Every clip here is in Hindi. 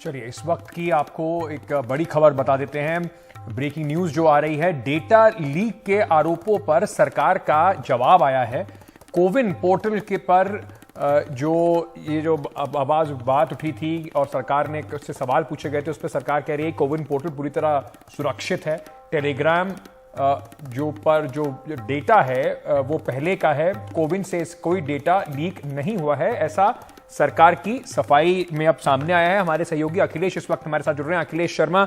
चलिए इस वक्त की आपको एक बड़ी खबर बता देते हैं। ब्रेकिंग न्यूज जो आ रही है, डेटा लीक के आरोपों पर सरकार का जवाब आया है। कोविन पोर्टल के पर जो बात उठी थी और सरकार ने उससे सवाल पूछे गए थे, उस पर सरकार कह रही है कोविन पोर्टल पूरी तरह सुरक्षित है। टेलीग्राम जो डेटा है वो पहले का है, कोविन से कोई डेटा लीक नहीं हुआ है, ऐसा सरकार की सफाई में अब सामने आया है। हमारे सहयोगी अखिलेश इस वक्त हमारे साथ जुड़ रहे हैं। अखिलेश शर्मा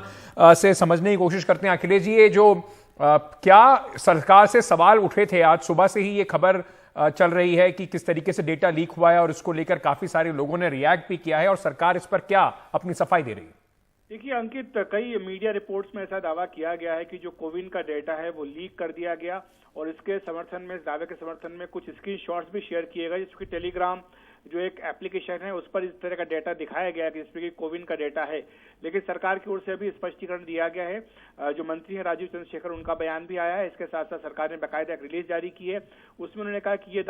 से समझने की कोशिश करते हैं। अखिलेश जी, ये जो क्या सरकार से सवाल उठे थे, आज सुबह से ही ये खबर चल रही है कि किस तरीके से डेटा लीक हुआ है और इसको लेकर काफी सारे लोगों ने रिएक्ट भी किया है और सरकार इस पर क्या अपनी सफाई दे रही है? देखिए अंकित, कई मीडिया रिपोर्ट्स में ऐसा दावा किया गया है कि जो कोविन का डेटा है वो लीक कर दिया गया और इसके समर्थन में, इस दावे के समर्थन में कुछ स्क्रीनशॉट्स भी शेयर किए गए, जिसकी टेलीग्राम जो एक एप्लीकेशन है उस पर इस तरह का डेटा दिखाया गया कि जिसमें कि कोविन का डेटा है। लेकिन सरकार की ओर से अभी स्पष्टीकरण दिया गया है। जो मंत्री हैं राजीव चंद्रशेखर, उनका बयान भी आया है। इसके साथ साथ सरकार ने बाकायदा एक रिलीज जारी की है। उसमें उन्होंने कहा कि ये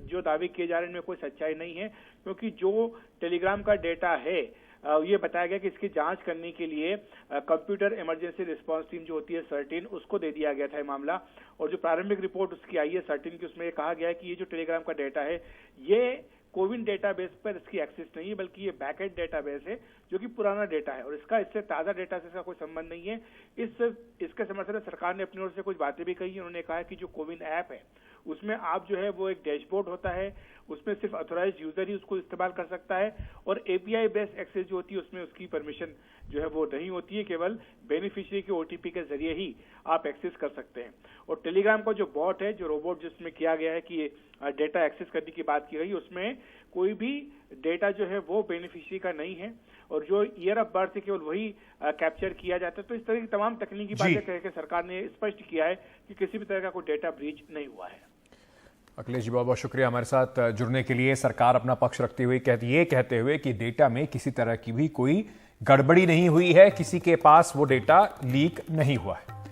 जो दावे किए जा रहे हैं इनमें कोई सच्चाई नहीं है, क्योंकि जो टेलीग्राम का डेटा है ये बताया गया कि इसकी जांच करने के लिए कंप्यूटर इमरजेंसी रिस्पांस टीम जो होती है सर्टिन, उसको दे दिया गया था ये मामला। और जो प्रारंभिक रिपोर्ट उसकी आई है सर्टिन की, उसमें कहा गया है कि ये जो टेलीग्राम का डेटा है ये कोविन डेटाबेस पर इसकी एक्सेस नहीं है, बल्कि ये बैकएंड डेटाबेस है जो कि पुराना डेटा है और इससे ताजा डेटा से इसका कोई संबंध नहीं है। इसके समर्थन में सरकार ने अपनी ओर से कुछ बातें भी कही है। उन्होंने कहा है कि जो कोविन ऐप है उसमें आप जो है वो एक डैशबोर्ड होता है, उसमें सिर्फ ऑथराइज्ड यूजर ही उसको इस्तेमाल कर सकता है और एपीआई बेस्ड एक्सेस जो होती है उसमें उसकी परमिशन जो है वो नहीं होती है, केवल बेनिफिशियरी के ओटीपी के जरिए ही आप एक्सेस कर सकते हैं। और टेलीग्राम का जो बॉट है, जो रोबोट जिसमें किया गया है कि डेटा एक्सेस करने की बात की गई, उसमें कोई भी डेटा जो है वो बेनिफिशियरी का नहीं है और जो ईयर ऑफ बर्थ है केवल वही कैप्चर किया जाता है। तो इस तरह की तमाम तकनीकी बातें कह के सरकार ने स्पष्ट किया है कि किसी भी तरह का कोई डेटा ब्रीच नहीं हुआ है। अखिलेश जी, बहुत बहुत शुक्रिया हमारे साथ जुड़ने के लिए। सरकार अपना पक्ष रखते हुए कहते हुए कि डेटा में किसी तरह की भी कोई गड़बड़ी नहीं हुई है, किसी के पास वो डेटा लीक नहीं हुआ है।